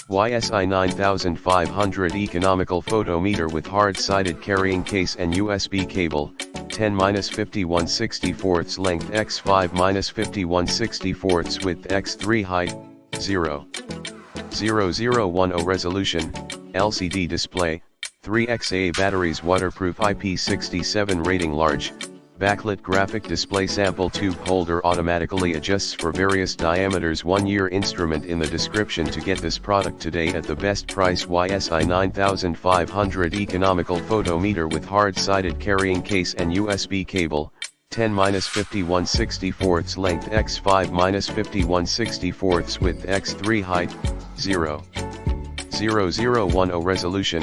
YSI 9500 Economical Photometer with hard-sided carrying case and USB cable, 10-51/64 length x 5-51/64 width x 3 height, 0.0010 resolution, LCD display, 3XA batteries waterproof IP67 rating large, backlit graphic display sample tube holder automatically adjusts for various diameters 1-year instrument in the description to get this product today at the best price YSI 9500 Economical Photometer with hard-sided carrying case and USB cable, 10-51/64 length x 5-51/64 width x 3 height, 0.0010 resolution,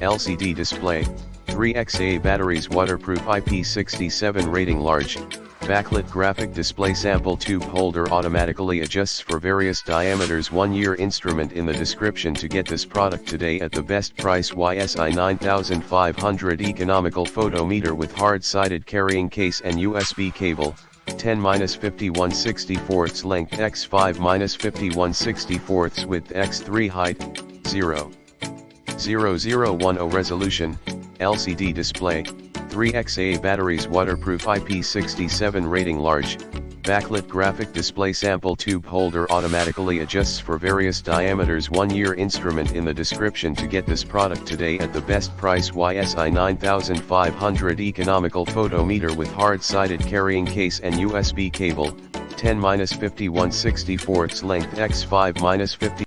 LCD display, 3XA batteries waterproof IP67 rating large, backlit graphic display sample tube holder automatically adjusts for various diameters 1-year instrument in the description to get this product today at the best price YSI 9500 Economical Photometer with hard-sided carrying case and USB cable, 10-51/64 length x 5-51/64 width x 3 height, 0.0010 resolution, LCD display, 3XA batteries waterproof IP67 rating large, backlit graphic display sample tube holder automatically adjusts for various diameters 1-year instrument in the description to get this product today at the best price YSI 9500 Economical Photometer with hard-sided carrying case and USB cable, 10-51/64 length x 5-50